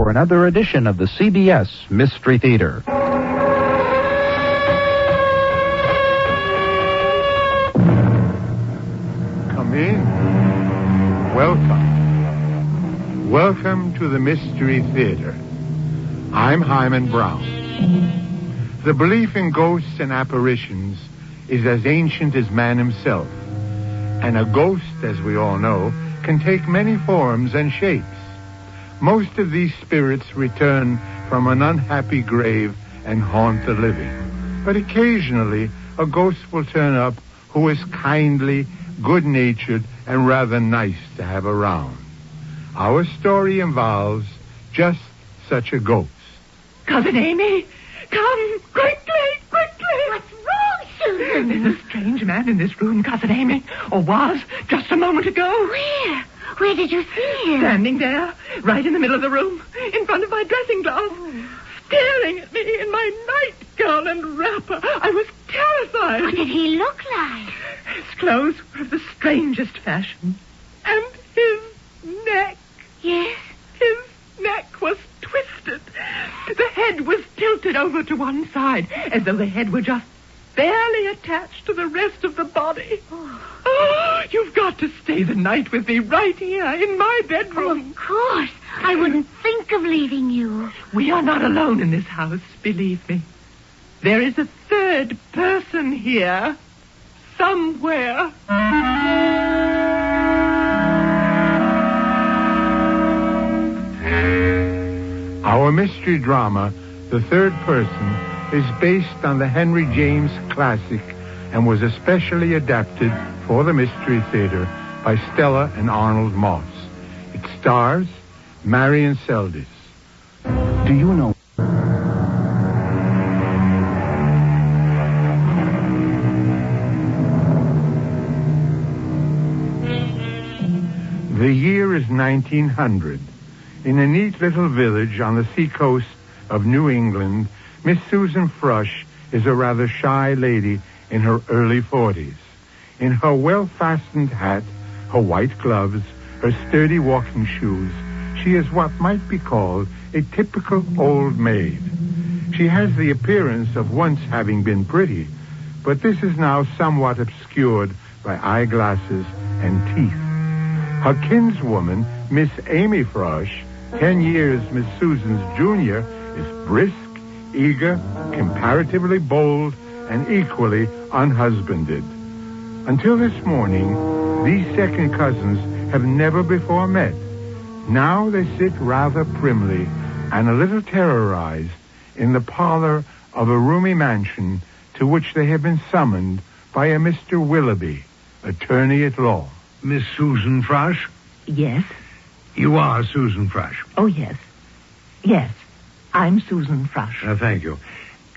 for another edition of the CBS Mystery Theater. Come in. Welcome. Welcome to the Mystery Theater. I'm Hyman Brown. The belief in ghosts and apparitions is as ancient as man himself. And a ghost, as we all know, can take many forms and shapes. Most of these spirits return from an unhappy grave and haunt the living. But occasionally, a ghost will turn up who is kindly, good-natured, and rather nice to have around. Our story involves just such a ghost. Cousin Amy, come, quickly, quickly. What's wrong, Susan? There's a strange man in this room, Cousin Amy, or was just a moment ago. Where? Where did you see him? Standing there, right in the middle of the room, in front of my dressing glass, staring at me in my nightgown and wrapper. I was terrified. What did he look like? His clothes were of the strangest fashion. And his neck. Yes? His neck was twisted. The head was tilted over to one side, as though the head were just barely attached to the rest of the body. Oh, you've got to stay the night with me right here in my bedroom. Of course. I wouldn't think of leaving you. We are not alone in this house, believe me. There is a third person here, somewhere. Our mystery drama, The Third Person, is based on the Henry James classic and was especially adapted for the Mystery Theater by Stella and Arnold Moss. It stars Marion Seldes. Do you know? The year is 1900. In a neat little village on the seacoast of New England, Miss Susan Frush is a rather shy lady in her early 40s. In her well-fastened hat, her white gloves, her sturdy walking shoes, she is what might be called a typical old maid. She has the appearance of once having been pretty, but this is now somewhat obscured by eyeglasses and teeth. Her kinswoman, Miss Amy Frush, 10 years Miss Susan's junior, is brisk, eager, comparatively bold, and equally unhusbanded. Until this morning, these second cousins have never before met. Now they sit rather primly and a little terrorized in the parlor of a roomy mansion to which they have been summoned by a Mr. Willoughby, attorney at law. Miss Susan Frush? Yes? You are Susan Frush. Oh, yes. Yes, I'm Susan Frush. Thank you.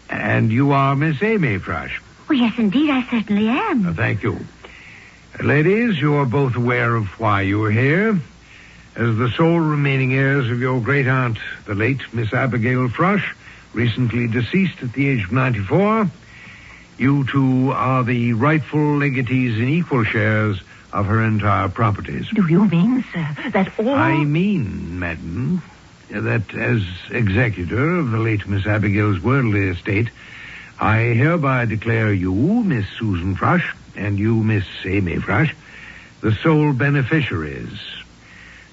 And you are Miss Amy Frush. Oh, yes, indeed, I certainly am. Thank you. Ladies, you are both aware of why you are here. As the sole remaining heirs of your great-aunt, the late Miss Abigail Frush, recently deceased at the age of 94, you two are the rightful legatees in equal shares of her entire properties. Do you mean, sir, that all... I mean, madam, that as executor of the late Miss Abigail's worldly estate, I hereby declare you, Miss Susan Frush, and you, Miss Amy Frush, the sole beneficiaries.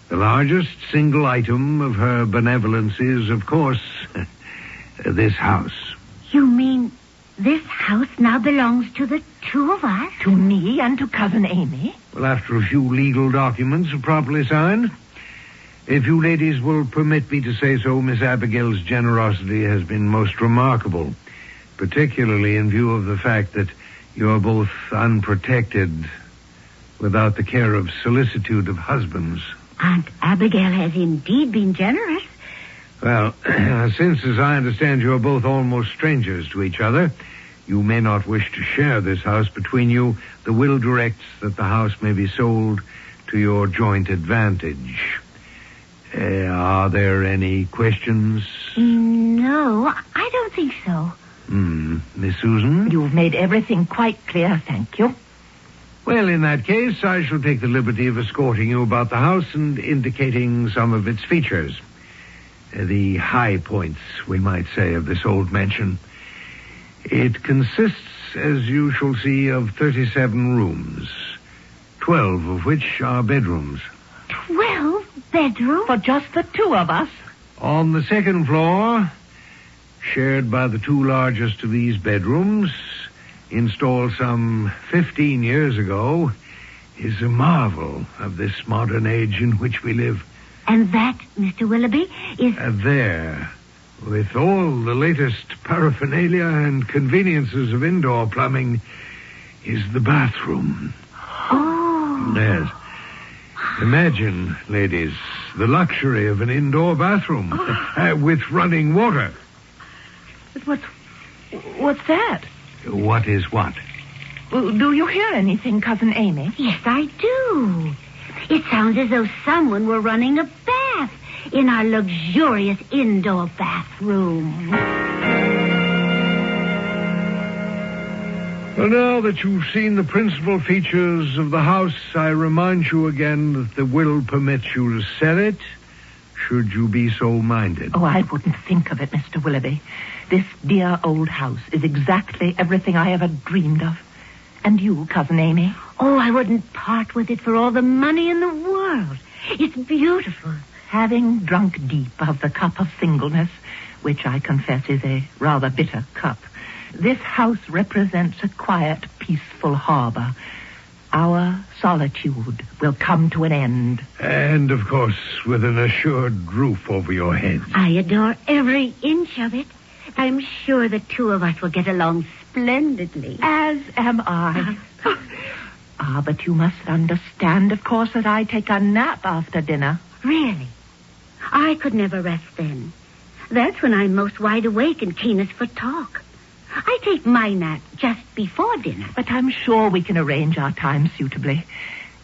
The largest single item of her benevolence is, of course, this house. You mean this house now belongs to the two of us? To me and to Cousin Amy? Well, after a few legal documents are properly signed. If you ladies will permit me to say so, Miss Abigail's generosity has been most remarkable, particularly in view of the fact that you are both unprotected without the care of solicitude of husbands. Aunt Abigail has indeed been generous. Well, since, as I understand, you are both almost strangers to each other, you may not wish to share this house between you. The will directs that the house may be sold to your joint advantage. Are there any questions? No, I don't think so. Miss Susan? You've made everything quite clear, thank you. Well, in that case, I shall take the liberty of escorting you about the house and indicating some of its features. the high points, we might say, of this old mansion. It consists, as you shall see, of 37 rooms, 12 of which are bedrooms. 12 bedrooms? For just the two of us. On the second floor, shared by the two largest of these bedrooms, installed some 15 years ago, is a marvel of this modern age in which we live. And that, Mr. Willoughby, is... There, with all the latest paraphernalia and conveniences of indoor plumbing, is the bathroom. Oh. Yes. Imagine, ladies, the luxury of an indoor bathroom with running water. What's that? What is what? Well, do you hear anything, Cousin Amy? Yes, I do. It sounds as though someone were running a bath in our luxurious indoor bathroom. Well, now that you've seen the principal features of the house, I remind you again that the will permits you to sell it, should you be so minded. Oh, I wouldn't think of it, Mr. Willoughby. This dear old house is exactly everything I ever dreamed of. And you, Cousin Amy? Oh, I wouldn't part with it for all the money in the world. It's beautiful. Having drunk deep of the cup of singleness, which I confess is a rather bitter cup, this house represents a quiet, peaceful harbor. Our solitude will come to an end. And, of course, with an assured roof over your heads. I adore every inch of it. I'm sure the two of us will get along splendidly. As am I. But you must understand, of course, that I take a nap after dinner. Really? I could never rest then. That's when I'm most wide awake and keenest for talk. I take my nap just before dinner. But I'm sure we can arrange our time suitably.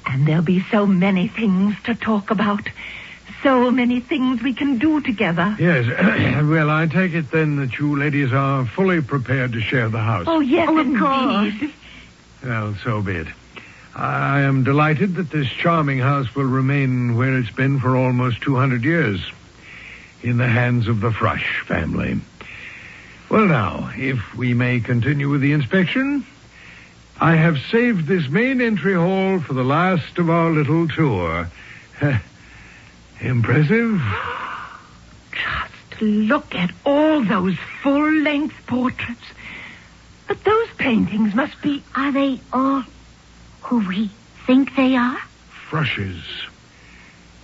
And there'll be so many things to talk about. So many things we can do together. Yes. Well, I take it then that you ladies are fully prepared to share the house. Oh, yes, of indeed. course. Well, so be it. I am delighted that this charming house will remain where it's been for almost 200 years, in the hands of the Frush family. Well, now, if we may continue with the inspection, I have saved this main entry hall for the last of our little tour. Impressive? Just look at all those full-length portraits. But those paintings must be... Are they all who we think they are? Frushes.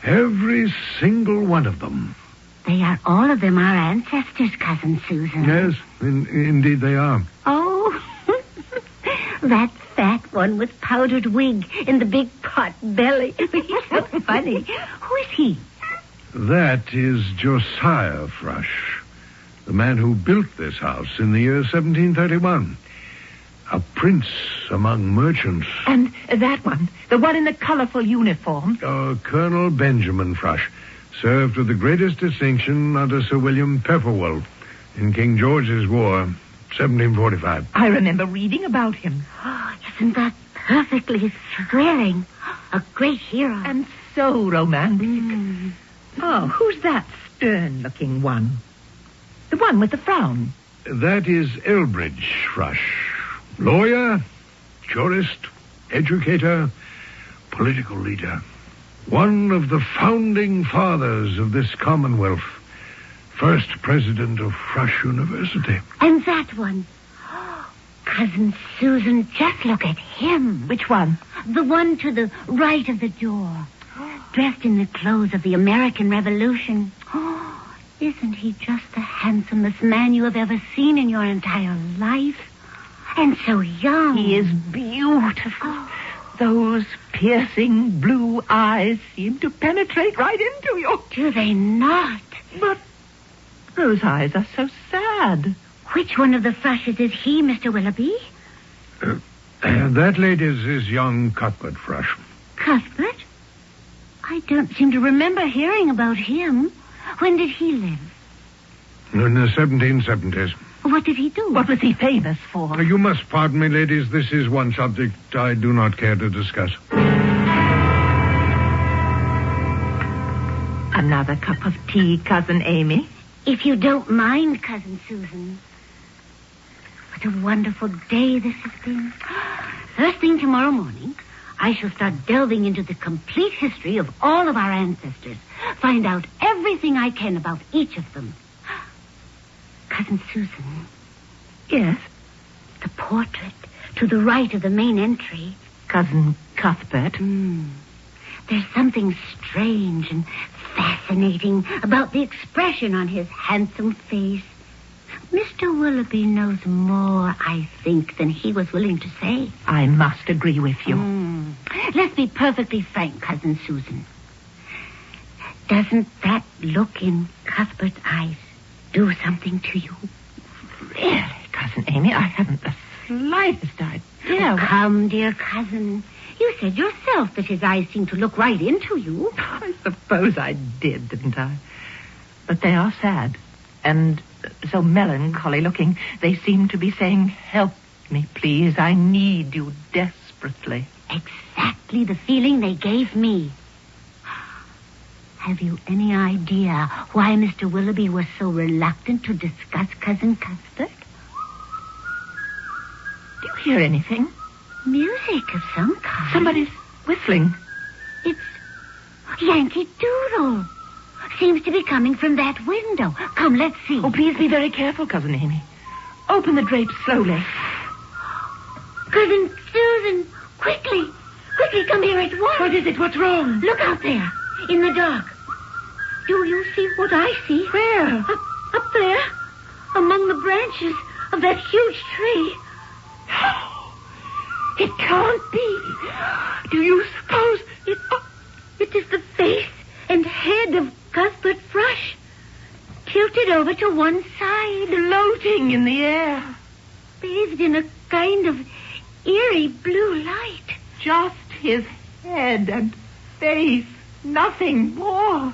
Every single one of them. They are all of them our ancestors, Cousin Susan. Yes, indeed they are. Oh, that fat one with powdered wig and the big pot belly. He's so funny. Who is he? That is Josiah Frush, the man who built this house in the year 1731. A prince among merchants. And that one, the one in the colorful uniform. Colonel Benjamin Frush, served with the greatest distinction under Sir William Pepperwell in King George's War, 1745. I remember reading about him. Oh, isn't that perfectly thrilling? A great hero. And so romantic. Oh, who's that stern-looking one? The one with the frown. That is Elbridge Frush. Lawyer, jurist, educator, political leader. One of the founding fathers of this Commonwealth. First president of Frush University. And that one. Cousin Susan, just look at him. Which one? The one to the right of the door. Dressed in the clothes of the American Revolution. Oh, isn't he just the handsomest man you have ever seen in your entire life? And so young. He is beautiful. Those piercing blue eyes seem to penetrate right into you. Do they not? But those eyes are so sad. Which one of the Frushes is he, Mr. Willoughby? That lady is young Cuthbert Frush. Cuthbert? I don't seem to remember hearing about him. When did he live? In the 1770s. What did he do? What was he famous for? You must pardon me, ladies. This is one subject I do not care to discuss. Another cup of tea, Cousin Amy? If you don't mind, Cousin Susan. What a wonderful day this has been. First thing tomorrow morning, I shall start delving into the complete history of all of our ancestors. Find out everything I can about each of them. Cousin Susan. Yes? The portrait to the right of the main entry. Cousin Cuthbert? There's something strange and fascinating about the expression on his handsome face. Mr. Willoughby knows more, I think, than he was willing to say. I must agree with you. Let's be perfectly frank, Cousin Susan. Doesn't that look in Cuthbert's eyes do something to you? Really, Cousin Amy, I haven't the slightest idea. Oh, come, dear cousin. You said yourself that his eyes seemed to look right into you. I suppose I did, didn't I? But they are sad and so melancholy looking. They seem to be saying, help me, please. I need you desperately. Exactly the feeling they gave me. Have you any idea why Mr. Willoughby was so reluctant to discuss Cousin Cuthbert? Do you hear anything? Music of some kind. Somebody's whistling. It's Yankee Doodle. Seems to be coming from that window. Come, let's see. Oh, please be very careful, Cousin Amy. Open the drapes slowly. Cousin Susan, quickly. Quickly, come here at once. What is it? What's wrong? Look out there, in the dark. Do you see what I see? Where? Up there, among the branches of that huge tree. It can't be. Do you suppose it is the face and head of Cuthbert Thrush, tilted over to one side, floating in the air, bathed in a kind of eerie blue light? Just his head and face, nothing more.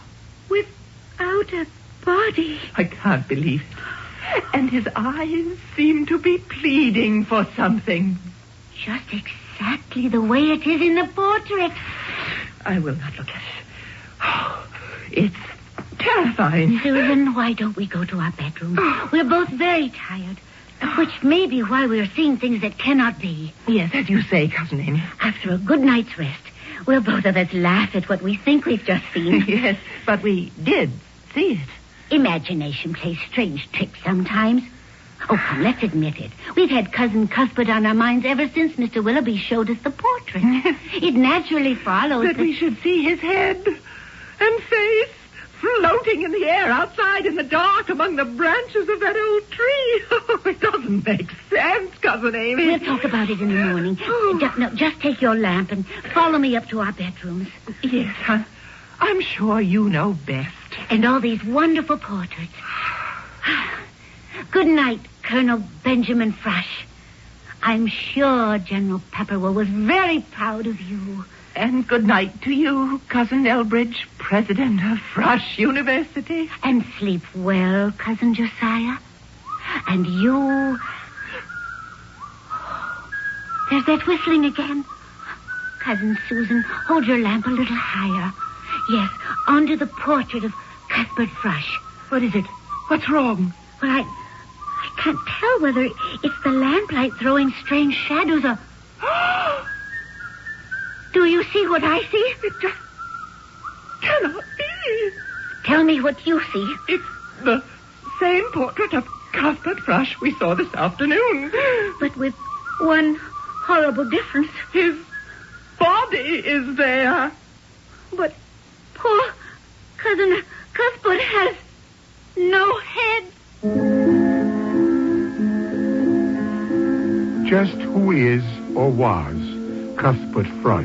Without a body. I can't believe it. And his eyes seem to be pleading for something. Just exactly the way it is in the portrait. I will not look at it. Oh, it's terrifying. Susan, why don't we go to our bedroom? We're both very tired, which may be why we're seeing things that cannot be. Yes, as you say, Cousin Amy. After a good night's rest, we'll both of us laugh at what we think we've just seen. Yes, but we did see it. Imagination plays strange tricks sometimes. Oh, come, let's admit it. We've had Cousin Cuthbert on our minds ever since Mr. Willoughby showed us the portrait. It naturally follows that we should see his head and face floating in the air outside in the dark among the branches of that old tree. Oh, it doesn't make sense, Cousin Amy. We'll talk about it in the morning. Just take your lamp and follow me up to our bedrooms. Yes, I'm sure you know best. And all these wonderful portraits. Good night, Colonel Benjamin Thrush. I'm sure General Pepperwell was very proud of you. And good night to you, Cousin Elbridge, president of Thrush University. And sleep well, Cousin Josiah. And you... There's that whistling again. Cousin Susan, hold your lamp a little higher. Yes, onto the portrait of Cuthbert Thrush. What is it? What's wrong? Well, I can't tell whether it's the lamplight throwing strange shadows or... Do you see what I see? It just cannot be. Tell me what you see. It's the same portrait of Cuthbert Thrush we saw this afternoon. But with one horrible difference. His body is there. But poor Cousin Cuthbert has no head. Just who is or was Cuthbert Thrush?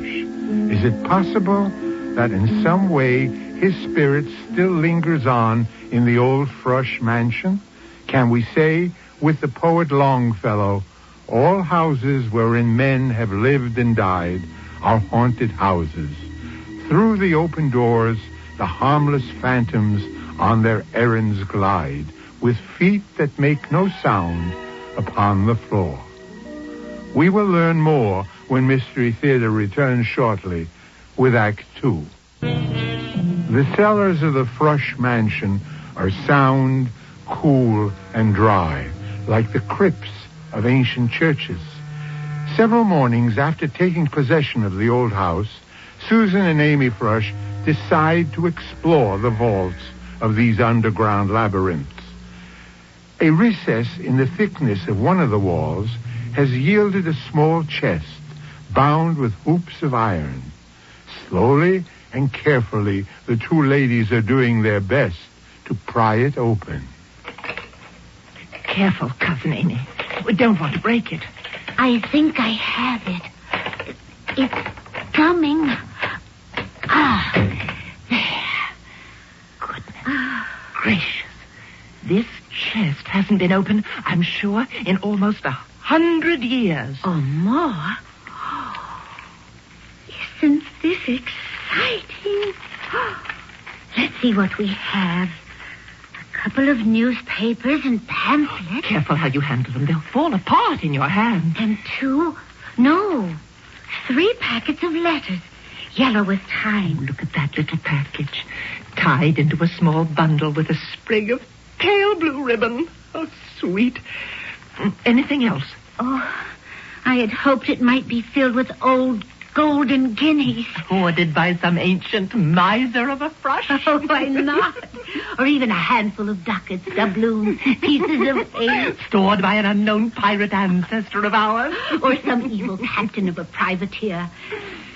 Is it possible that in some way his spirit still lingers on in the old Thrush mansion? Can we say, with the poet Longfellow, all houses wherein men have lived and died are haunted houses? Through the open doors, the harmless phantoms on their errands glide, with feet that make no sound upon the floor. We will learn more when Mystery Theater returns shortly with Act 2. The cellars of the Frush mansion are sound, cool, and dry, like the crypts of ancient churches. Several mornings after taking possession of the old house, Susan and Amy Frush decide to explore the vaults of these underground labyrinths. A recess in the thickness of one of the walls has yielded a small chest bound with hoops of iron. Slowly and carefully, the two ladies are doing their best to pry it open. Careful, Cousin Amy. We don't want to break it. I think I have it. It's coming. There. Goodness gracious. This chest hasn't been opened, I'm sure, in almost 100 years. Or more. Isn't this exciting? Let's see what we have. A couple of newspapers and pamphlets. Careful how you handle them. They'll fall apart in your hand. And 3 packets of letters, yellow with time. Look at that little package, tied into a small bundle with a sprig of pale blue ribbon. Oh, sweet. Anything else? Oh, I had hoped it might be filled with old golden guineas. Hoarded by some ancient miser of a Frush. Oh, why not? Or even a handful of ducats, doubloons, pieces of eight. Stored by an unknown pirate ancestor of ours. Or some evil captain of a privateer.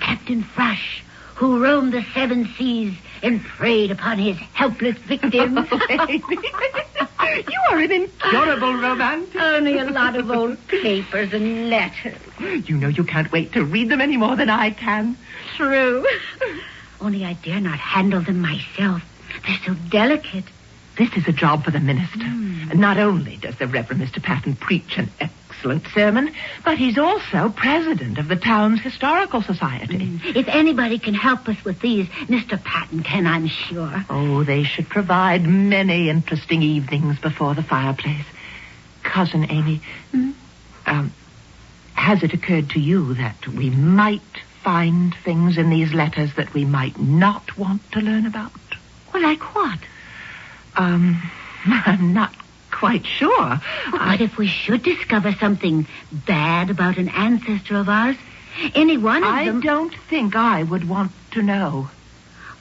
Captain Frush, who roamed the 7 seas and preyed upon his helpless victims. You are an incurable romantic. Only a lot of old papers and letters. You know you can't wait to read them any more than I can. True. Only I dare not handle them myself. They're so delicate. This is a job for the minister. Not only does the Reverend Mr. Patton preach an excellent sermon, but he's also president of the town's historical society. If anybody can help us with these, Mr. Patton can, I'm sure. Oh, they should provide many interesting evenings before the fireplace. Cousin Amy, has it occurred to you that we might find things in these letters that we might not want to learn about? Well, like what? I'm not quite sure. But if we should discover something bad about an ancestor of ours, any one of them... I don't think I would want to know.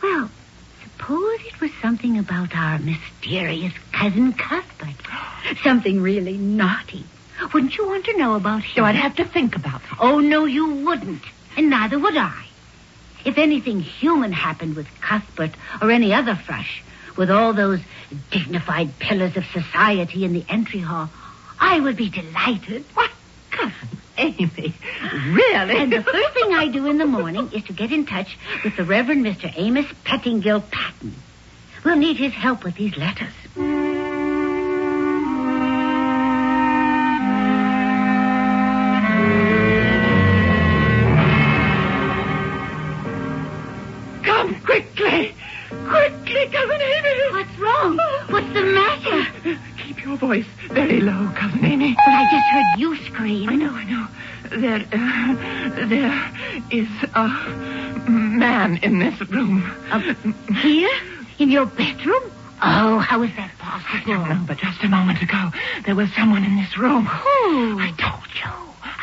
Well, suppose it was something about our mysterious cousin Cuthbert. Something really naughty. Wouldn't you want to know about him? So I'd have to think about it. Oh, no, you wouldn't. And neither would I. If anything human happened with Cuthbert or any other Frush, with all those dignified pillars of society in the entry hall, I would be delighted. What? Cousin Amy, really? And the first thing I do in the morning is to get in touch with the Reverend Mr. Amos Pettingill Patton. We'll need his help with these letters. Come quickly! Quickly, Cousin Amy! What's wrong? What's the matter? Keep your voice very low, Cousin Amy. But I just heard you scream. I know. There is a man in this room. Here? In your bedroom? Oh, how is that I possible? don't know, but just a moment ago, there was someone in this room. Who? I told you.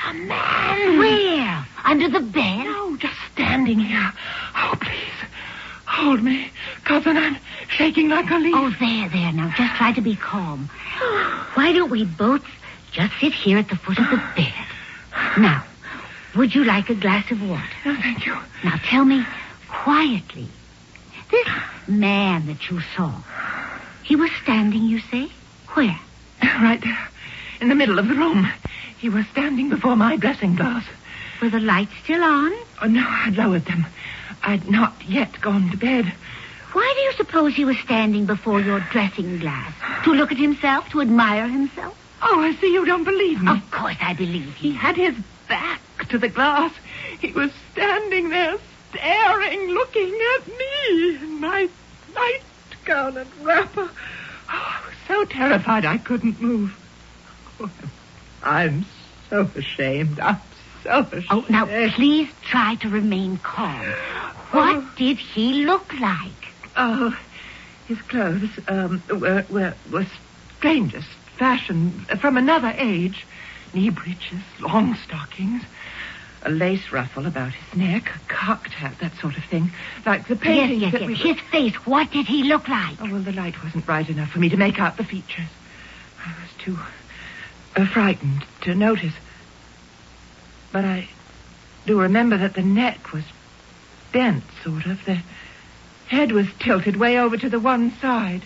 A man. Where? Under the bed? No, just standing here. Oh, please. Hold me. Cousin, I'm shaking like a leaf. Oh, there. Now, just try to be calm. Why don't we both just sit here at the foot of the bed? Now, would you like a glass of water? No, thank you. Now, tell me quietly. This man that you saw, he was standing, you say? Where? Right there, in the middle of the room. He was standing before my dressing glass. Were the lights still on? Oh, no, I'd lowered them. I'd not yet gone to bed. Why do you suppose he was standing before your dressing glass? To look at himself? To admire himself? Oh, I see you don't believe me. Of course I believe He you. had his back to the glass. He was standing there, staring, looking at me in my nightgown and wrapper. Oh, I was so terrified I couldn't move. Oh, I'm so ashamed. I'm so ashamed. Oh, now, please try to remain calm. What did he look like? Oh, his clothes were strangest fashion, from another age. Knee breeches, long stockings, a lace ruffle about his neck, a cocked hat, that sort of thing. Like the paintings Yes. His face, what did he look like? Oh, well, the light wasn't bright enough for me to make out the features. I was too frightened to notice. But I do remember that the neck was bent, sort of. The head was tilted way over to the one side.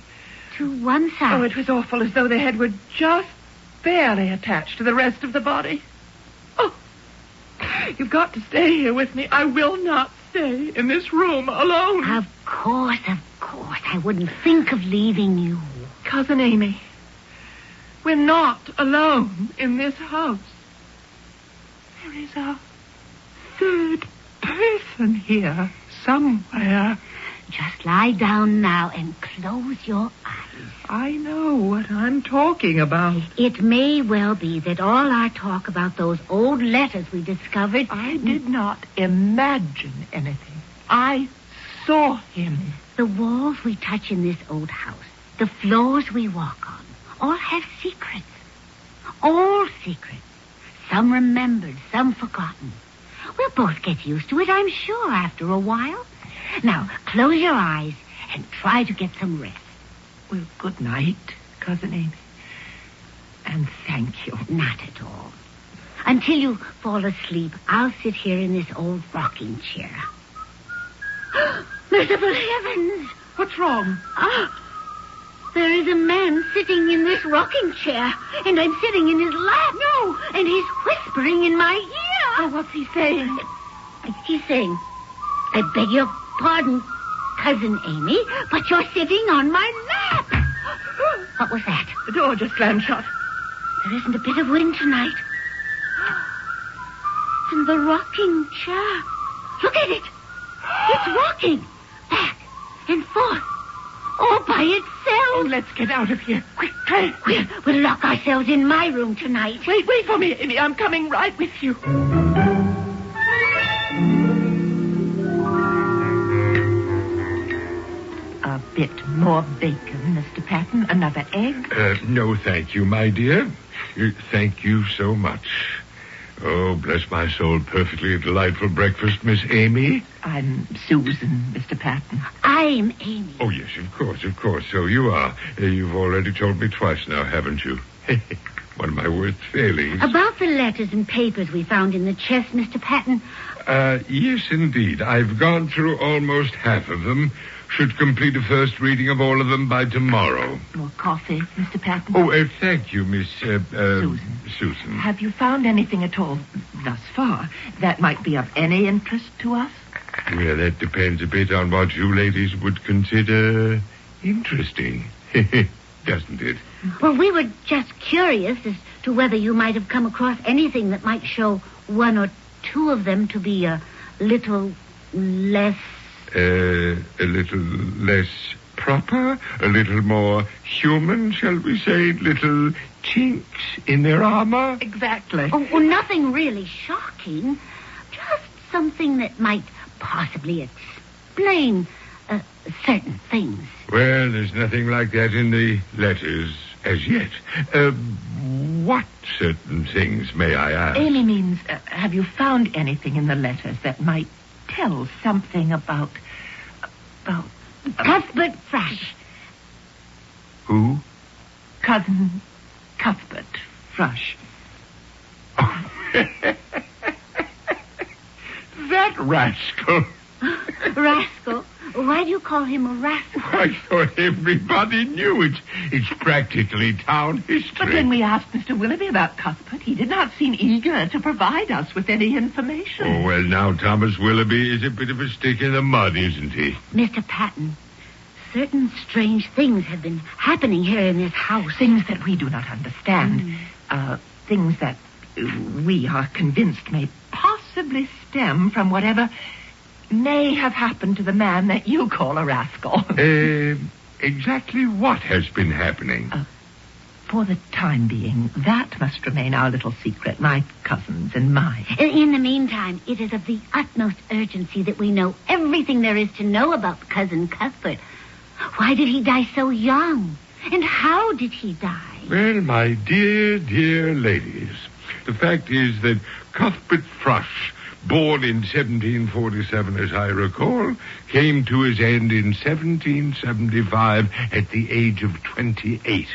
To one side? Oh, it was awful, as though the head were just barely attached to the rest of the body. Oh, you've got to stay here with me. I will not stay in this room alone. Of course. I wouldn't think of leaving you. Cousin Amy, we're not alone in this house. There is a third person here somewhere. Just lie down now and close your eyes. I know what I'm talking about. It may well be that all our talk about those old letters we discovered... I did not imagine anything. I saw him. The walls we touch in this old house, the floors we walk on, all have secrets. All secrets. Some remembered, some forgotten. We'll both get used to it, I'm sure, after a while. Now, close your eyes and try to get some rest. Well, good night, Cousin Amy. And thank you. Not at all. Until you fall asleep, I'll sit here in this old rocking chair. Merciful heavens! What's wrong? There is a man sitting in this rocking chair, and I'm sitting in his lap. No! And he's whispering in my ear. Oh, what's he saying? He's saying, I beg your pardon, Cousin Amy, but you're sitting on my lap. What was that? The door just slammed shut. There isn't a bit of wind tonight. And the rocking chair. Look at it. It's rocking back and forth all by itself. Oh, let's get out of here. Quick, Trey. We'll lock ourselves in my room tonight. Wait for me, Amy. I'm coming right with you. A bit more bacon, Mr. Patton. Another egg? No, thank you, my dear. Thank you so much. Oh, bless my soul, perfectly delightful breakfast, Miss Amy. I'm Susan, Mr. Patton. I'm Amy. Oh, yes, of course, so you are. You've already told me twice now, haven't you? One of my worst failings. About the letters and papers we found in the chest, Mr. Patton. Yes, indeed. I've gone through almost half of them. Should complete a first reading of all of them by tomorrow. More coffee, Mr. Patton? Oh, thank you, Miss... Susan. Have you found anything at all, thus far, that might be of any interest to us? Well, that depends a bit on what you ladies would consider interesting. Doesn't it? Well, we were just curious as to whether you might have come across anything that might show one or two of them to be a little less... A little less proper, a little more human, shall we say, little chinks in their armor. Exactly. Oh, well, nothing really shocking. Just something that might possibly explain certain things. Well, there's nothing like that in the letters as yet. What certain things, may I ask? Amy means, have you found anything in the letters that might tell something about Cuthbert Thrush. Who? Cousin Cuthbert Thrush. Oh. That rascal. Rascal? Why do you call him a rascal? I thought everybody knew. It's practically town history. But when we asked Mr. Willoughby about Cuthbert, he did not seem eager to provide us with any information. Oh, well, now Thomas Willoughby is a bit of a stick in the mud, isn't he? Mr. Patton, certain strange things have been happening here in this house. Things that we do not understand. Things that we are convinced may possibly stem from whatever may have happened to the man that you call a rascal. Exactly what has been happening? For the time being, that must remain our little secret, my cousin's and mine. In the meantime, it is of the utmost urgency that we know everything there is to know about Cousin Cuthbert. Why did he die so young? And how did he die? Well, my dear, dear ladies, the fact is that Cuthbert Thrush, born in 1747, as I recall, came to his end in 1775 at the age of 28.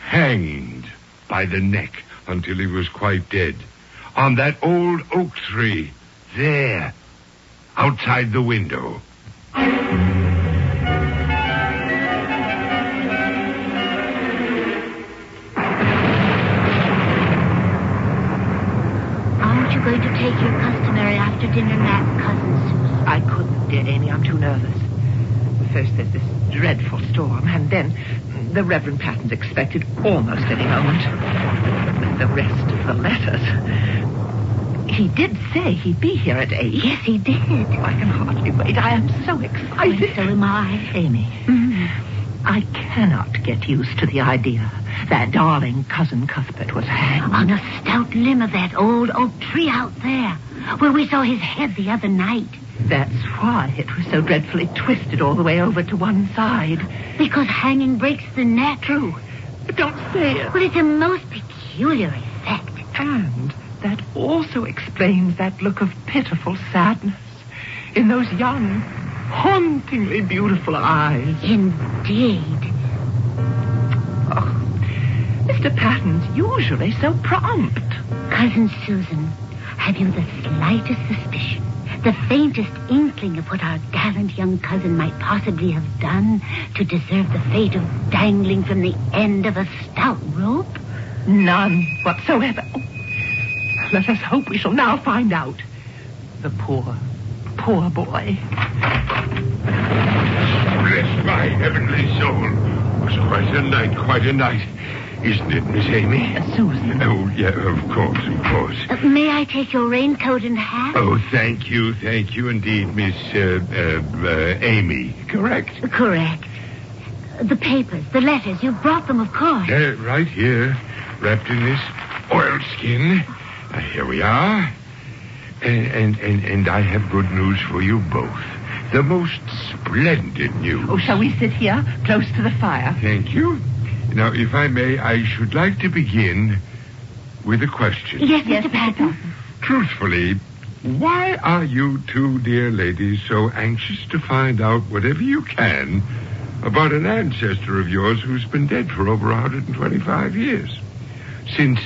Hanged by the neck until he was quite dead. On that old oak tree, there, outside the window. Aren't you going to take your customary after-dinner nap, Cousin Susan? I couldn't, dear Amy. I'm too nervous. First there's this dreadful storm, and then the Reverend Patton's expected almost any moment. With the rest of the letters. He did say he'd be here at 8. Yes, he did. I can hardly wait. I am so excited. So am I. Amy, I cannot get used to the idea that darling Cousin Cuthbert was hanged. On a stout limb of that old oak tree out there, where we saw his head the other night. That's why it was so dreadfully twisted all the way over to one side. Because hanging breaks the neck. True. But don't say it. Well, it's a most peculiar effect. And that also explains that look of pitiful sadness in those young, hauntingly beautiful eyes. Indeed. Oh, Mr. Patton's usually so prompt. Cousin Susan, have you the slightest suspicion, the faintest inkling of what our gallant young cousin might possibly have done to deserve the fate of dangling from the end of a stout rope? None whatsoever. Oh, let us hope we shall now find out. The poor, poor boy. Bless my heavenly soul. It was quite a night. Isn't it, Miss Amy? Susan. Oh, yeah, of course. May I take your raincoat and hat? Oh, thank you indeed, Miss, Amy. Correct? Correct. The papers, the letters, you brought them, of course. Right here, wrapped in this oilskin. Here we are. And I have good news for you both. The most splendid news. Oh, shall we sit here, close to the fire? Thank you. Now, if I may, I should like to begin with a question. Yes, Mr. Patton. Truthfully, why are you two dear ladies so anxious to find out whatever you can about an ancestor of yours who's been dead for over 125 years? Since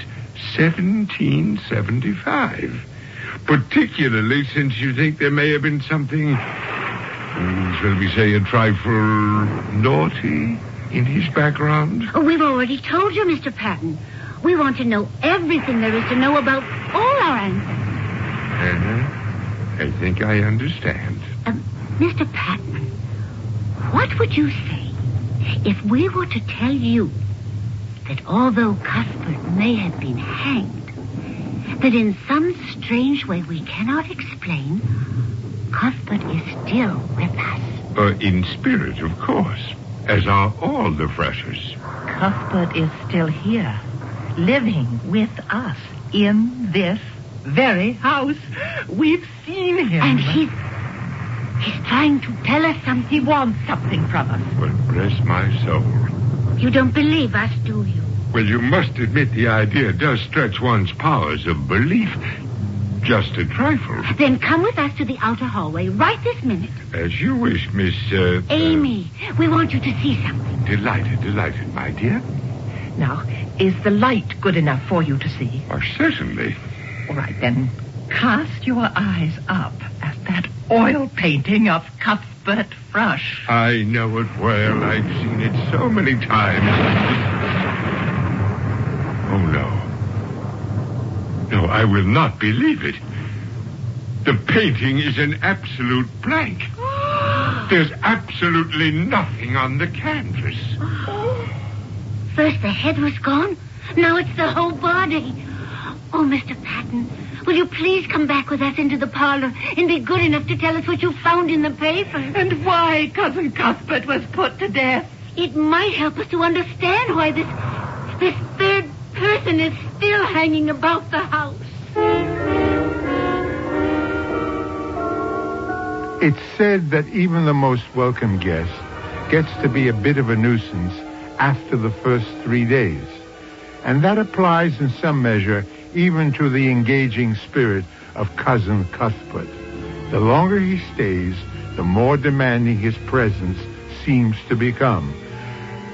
1775. Particularly since you think there may have been something, shall we say, a trifle naughty in his background? Oh, we've already told you, Mr. Patton. We want to know everything there is to know about all our ancestors. I think I understand. Mr. Patton, what would you say if we were to tell you that although Cuthbert may have been hanged, that in some strange way we cannot explain, Cuthbert is still with us? In spirit, of course, as are all the Freshers. Cuthbert is still here, living with us in this very house. We've seen him. And he's trying to tell us something. He wants something from us. Well, bless my soul. You don't believe us, do you? Well, you must admit the idea does stretch one's powers of belief just a trifle. Then come with us to the outer hallway right this minute. As you wish, Miss... Amy, we want you to see something. Delighted, my dear. Now, is the light good enough for you to see? Oh, certainly. All right, then cast your eyes up at that oil painting of Cuthbert Thrush. I know it well. I've seen it so many times. Oh, no. No, I will not believe it. The painting is an absolute blank. There's absolutely nothing on the canvas. First the head was gone. Now it's the whole body. Oh, Mr. Patton, will you please come back with us into the parlor and be good enough to tell us what you found in the paper? And why Cousin Cuthbert was put to death. It might help us to understand why this This third person is still hanging about the house. It's said that even the most welcome guest gets to be a bit of a nuisance after the first 3 days. And that applies in some measure even to the engaging spirit of Cousin Cuthbert. The longer he stays, the more demanding his presence seems to become.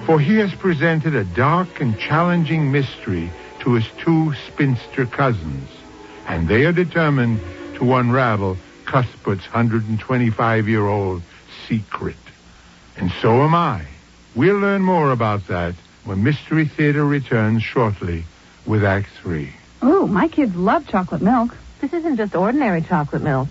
For he has presented a dark and challenging mystery to his two spinster cousins, and they are determined to unravel Cuthbert's 125-year-old secret. And so am I. We'll learn more about that when Mystery Theater returns shortly with Act 3. Ooh, my kids love chocolate milk. This isn't just ordinary chocolate milk.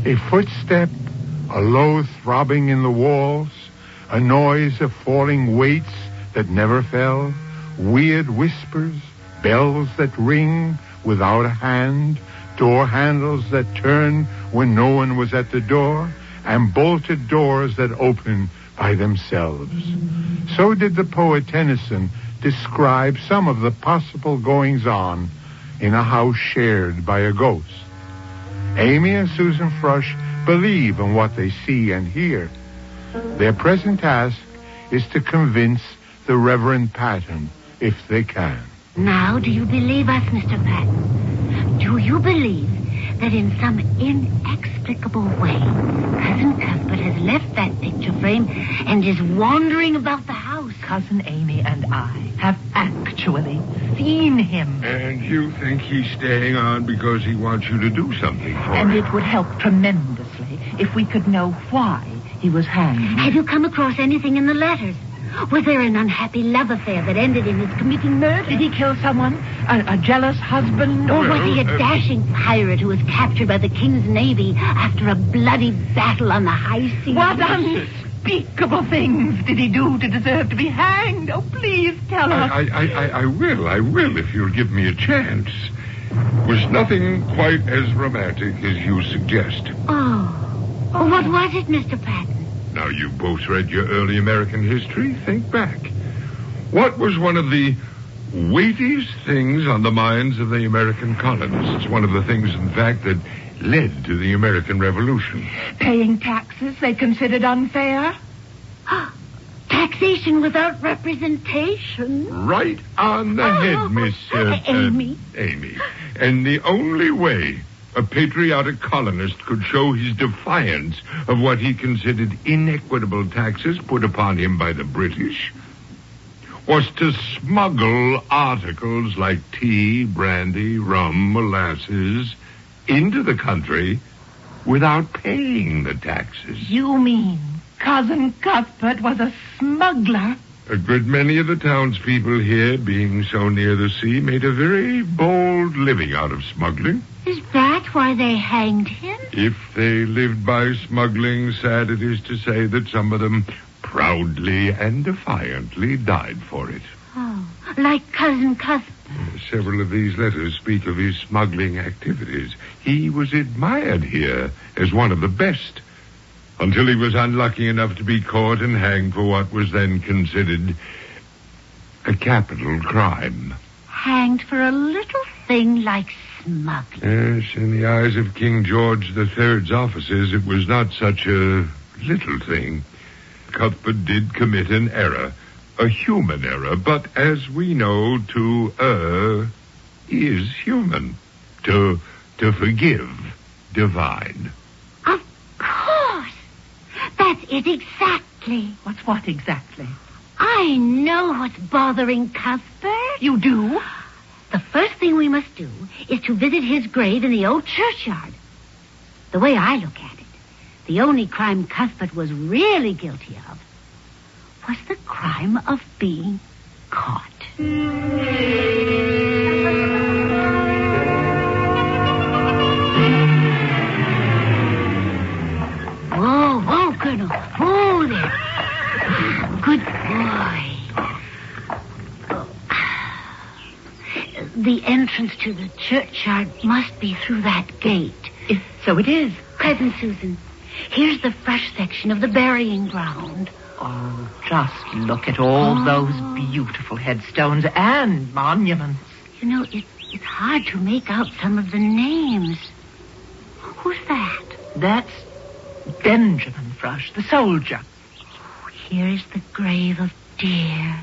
A footstep, a low throbbing in the walls, a noise of falling weights that never fell, weird whispers, bells that ring without a hand, door handles that turn when no one was at the door, and bolted doors that open by themselves. So did the poet Tennyson describe some of the possible goings-on in a house shared by a ghost. Amy and Susan Frush believe in what they see and hear. Their present task is to convince the Reverend Patton, if they can. Now, do you believe us, Mr. Patton? Do you believe that in some inexplicable way, Cousin Cuthbert has left that picture frame and is wandering about the house? Cousin Amy and I have actually seen him. And you think he's staying on because he wants you to do something for And him? it would help tremendously if we could know why he was hanged. Have you come across anything in the letters? Was there an unhappy love affair that ended in his committing murder? Did he kill someone? A jealous husband? Or was he a dashing pirate who was captured by the King's Navy after a bloody battle on the high seas? What unspeakable things did he do to deserve to be hanged? Oh, please tell us. I will, if you'll give me a chance. Was nothing quite as romantic as you suggest. Oh, what was it, Mr. Patton? Now, you both read your early American history. Think back. What was one of the weightiest things on the minds of the American colonists? One of the things, in fact, that led to the American Revolution. Paying taxes they considered unfair? Taxation without representation? Right on the head, Miss... Amy. Amy. And the only way a patriotic colonist could show his defiance of what he considered inequitable taxes put upon him by the British was to smuggle articles like tea, brandy, rum, molasses into the country without paying the taxes. You mean Cousin Cuthbert was a smuggler? A good many of the townspeople here, being so near the sea, made a very bold living out of smuggling. Is that why they hanged him? If they lived by smuggling, sad it is to say that some of them proudly and defiantly died for it. Oh, like Cousin Cuthbert. Several of these letters speak of his smuggling activities. He was admired here as one of the best, until he was unlucky enough to be caught and hanged for what was then considered a capital crime. Hanged for a little thing like smuggling. Yes, in the eyes of King George III's officers, it was not such a little thing. Cuthbert did commit an error, a human error, but as we know, to err is human. To forgive, divine. Of course. That's it exactly. What's what exactly? I know what's bothering Cuthbert. You do? The first thing we must do is to visit his grave in the old churchyard. The way I look at it, the only crime Cuthbert was really guilty of was the crime of being caught. Whoa, Colonel. Whoa there. Good boy. The entrance entrance to the churchyard must be through that gate. So it is. Cousin Susan, here's the fresh section of the burying ground. Oh, just look at all those beautiful headstones and monuments. You know, it's hard to make out some of the names. Who's that? That's Benjamin Frush, the soldier. Here is the grave of dear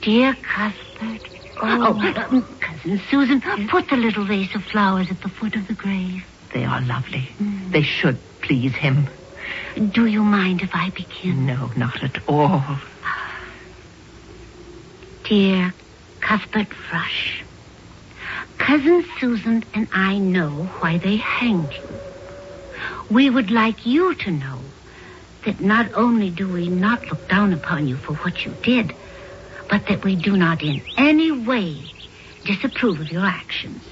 Cuthbert. Cousin Susan, put the little vase of flowers at the foot of the grave. They are lovely. They should please him. Do you mind if I begin? No, not at all. Dear Cuthbert Frush, Cousin Susan and I know why they hanged you. We would like you to know that not only do we not look down upon you for what you did, but that we do not in any way disapprove of your actions.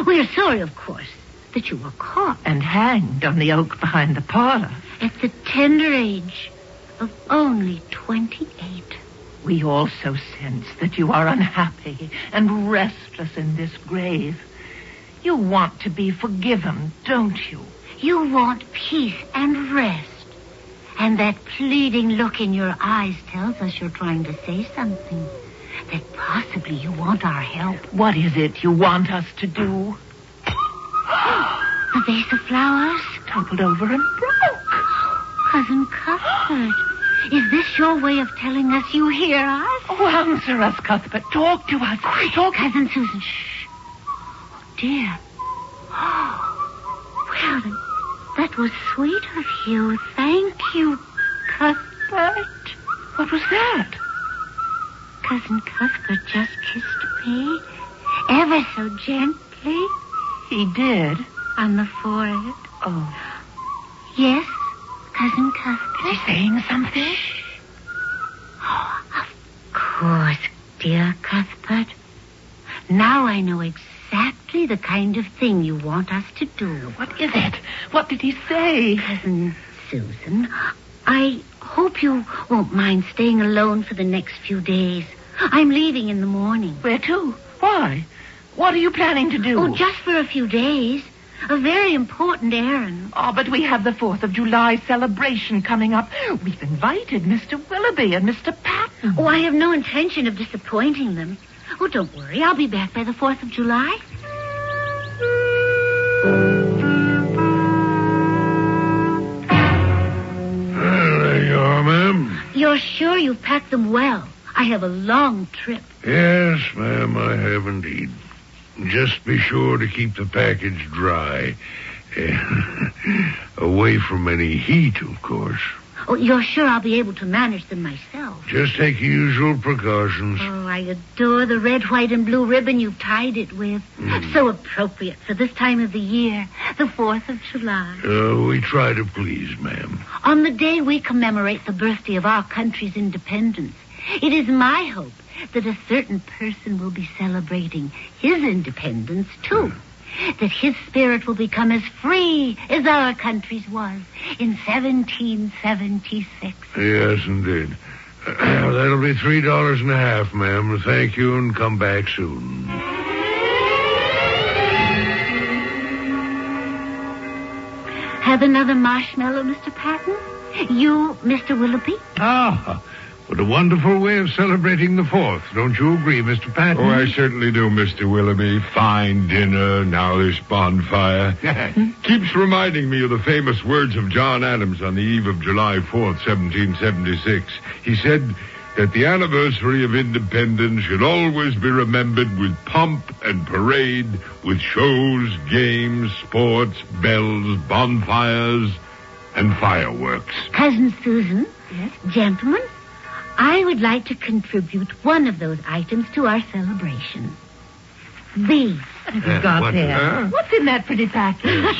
We are sorry, of course, that you were caught and hanged on the oak behind the parlor at the tender age of only 28. We also sense that you are unhappy and restless in this grave. You want to be forgiven, don't you? You want peace and rest. And that pleading look in your eyes tells us you're trying to say something. That possibly you want our help. What is it you want us to do? The vase of flowers? Toppled over and broke. Cousin Cuthbert, is this your way of telling us you hear us? Oh, answer us, Cuthbert. Talk to us. Talk. Cousin Susan, shh. Oh, dear. Well, that was sweet of you. Thank you, Cuthbert. What was that? Cousin Cuthbert just kissed me, ever so gently. He did? On the forehead. Oh. Yes, Cousin Cuthbert. Is he saying something? Shh. Oh, of course, dear Cuthbert. Now I know exactly the kind of thing you want us to do. What is it? What did he say? Cousin Susan, I hope you won't mind staying alone for the next few days. I'm leaving in the morning. Where to? Why? What are you planning to do? Oh, just for a few days. A very important errand. Oh, but we have the 4th of July celebration coming up. We've invited Mr. Willoughby and Mr. Patton. Oh, I have no intention of disappointing them. Oh, don't worry. I'll be back by the 4th of July. There you are, ma'am. You're sure you've packed them well? I have a long trip. Yes, ma'am, I have indeed. Just be sure to keep the package dry. Away from any heat, of course. Oh, you're sure I'll be able to manage them myself? Just take usual precautions. Oh, I adore the red, white, and blue ribbon you've tied it with. So appropriate for this time of the year, the 4th of July. We try to please, ma'am. On the day we commemorate the birthday of our country's independence, it is my hope that a certain person will be celebrating his independence, too. That his spirit will become as free as our country's was in 1776. Yes, indeed. That'll be $3.50, ma'am. Thank you, and come back soon. Have another marshmallow, Mr. Patton? You, Mr. Willoughby? Ah, what a wonderful way of celebrating the 4th. Don't you agree, Mr. Patton? Oh, I certainly do, Mr. Willoughby. Fine dinner, now this bonfire. Keeps reminding me of the famous words of John Adams on the eve of July 4th, 1776. He said that the anniversary of independence should always be remembered with pomp and parade, with shows, games, sports, bells, bonfires, and fireworks. Cousin Susan? Yes? Gentlemen, I would like to contribute one of those items to our celebration. These. What have you got there? What's in that pretty package?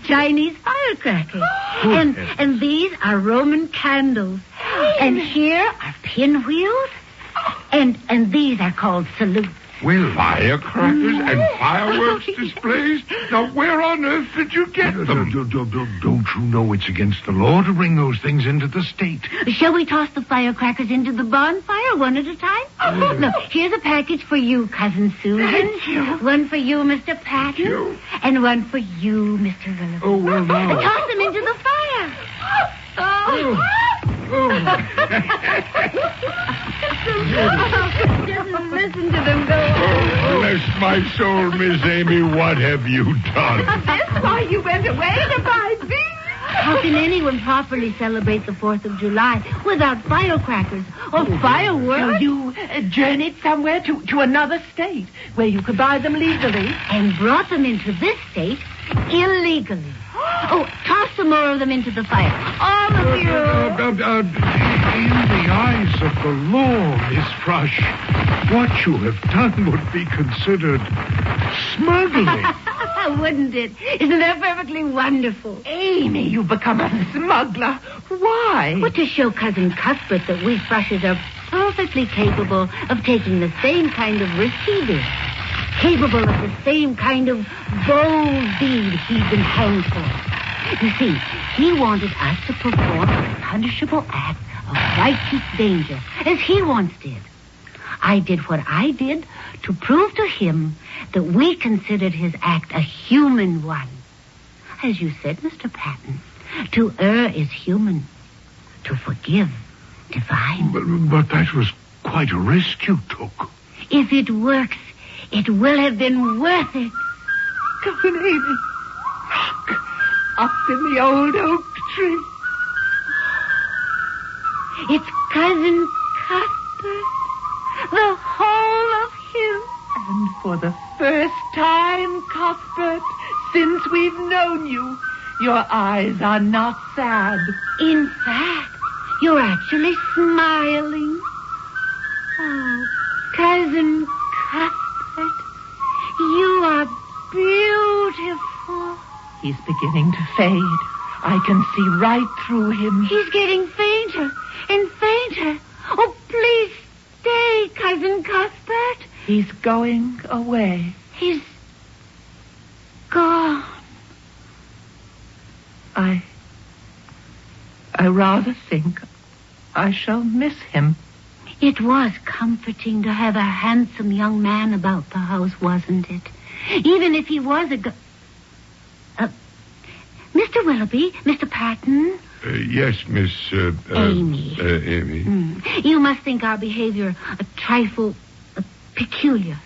Chinese firecrackers. And these are Roman candles. And here are pinwheels. And these are called salutes. Well, firecrackers and fireworks displays? Now, where on earth did you get them? Don't you know it's against the law to bring those things into the state? Shall we toss the firecrackers into the bonfire one at a time? Look, here's a package for you, Cousin Susan. Thank you. One for you, Mr. Patton. you. And one for you, Mr. Willoughby. Oh, well, now. Toss them into the fire. Just listen to them go. Oh, bless my soul, Miss Amy, what have you done? That's why you went away to buy beans. How can anyone properly celebrate the 4th of July without firecrackers or fireworks? So you journeyed somewhere to another state where you could buy them legally. And brought them into this state illegally. Oh, toss some more of them into the fire. All of you. In the eyes of the law, Miss Frush, what you have done would be considered smuggling. Wouldn't it? Isn't that perfectly wonderful? Amy, you've become a smuggler. Why? Well, to show Cousin Cuthbert that we Frushes are perfectly capable of taking the same kind of risk he did. Capable of the same kind of bold deed he'd been hanged for. You see, he wanted us to perform a punishable act of righteous danger, as he once did. I did what I did to prove to him that we considered his act a human one. As you said, Mr. Patton, to err is human. To forgive, divine. But that was quite a risk you took. If it works, it will have been worth it. Cousin Amy, look, up in the old oak tree. It's Cousin Cuthbert. The whole of him. And for the first time, Cuthbert, since we've known you, your eyes are not sad. In fact, you're actually smiling. Oh, Cousin Cuthbert, you are beautiful. He's beginning to fade. I can see right through him. He's getting fainter and fainter. Oh, please stay, Cousin Cuthbert. He's going away. He's gone. I rather think I shall miss him. It was comforting to have a handsome young man about the house, wasn't it? Even if he was Mr. Willoughby, Mr. Patton. Yes, Miss... Amy. Amy. You must think our behavior a trifle peculiar.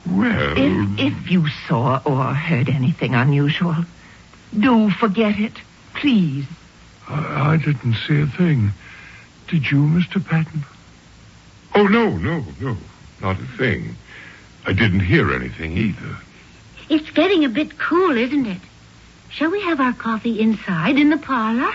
Well... If you saw or heard anything unusual, do forget it, please. I didn't see a thing. Did you, Mr. Patton? Oh, no, not a thing. I didn't hear anything either. It's getting a bit cool, isn't it? Shall we have our coffee inside in the parlor?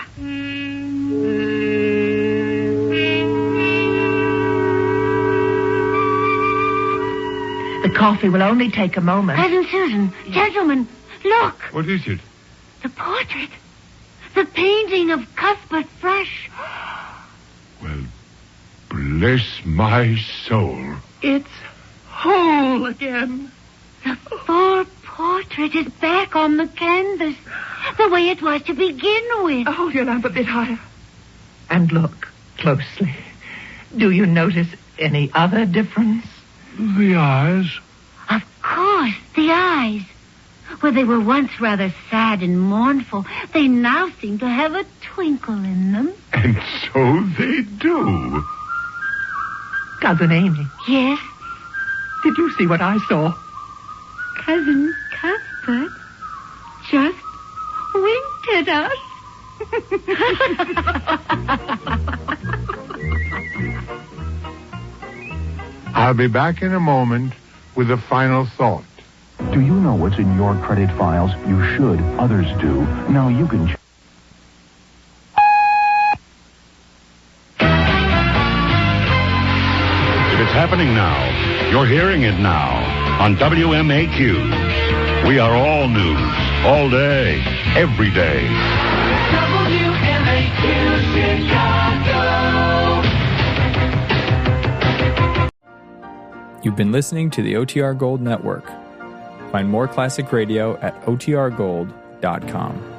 The coffee will only take a moment. Cousin Susan, gentlemen, look. What is it? The portrait. The painting of Cuthbert Frush. Well, bless my soul. It's whole again. The full portrait is back on the canvas, the way it was to begin with. Hold your lamp a bit higher. And look closely. Do you notice any other difference? The eyes. Of course, the eyes. Where they were once rather sad and mournful, they now seem to have a twinkle in them. And so they do. Cousin Amy, Yes, did you see what I saw? Cousin Cuthbert just winked at us. I'll be back in a moment with a final thought. Do you know what's in your credit files? You should. Others do. Now you can... It's happening now. You're hearing it now on WMAQ. We are all news, all day, every day. WMAQ Chicago. You've been listening to the OTR Gold Network. Find more classic radio at otrgold.com.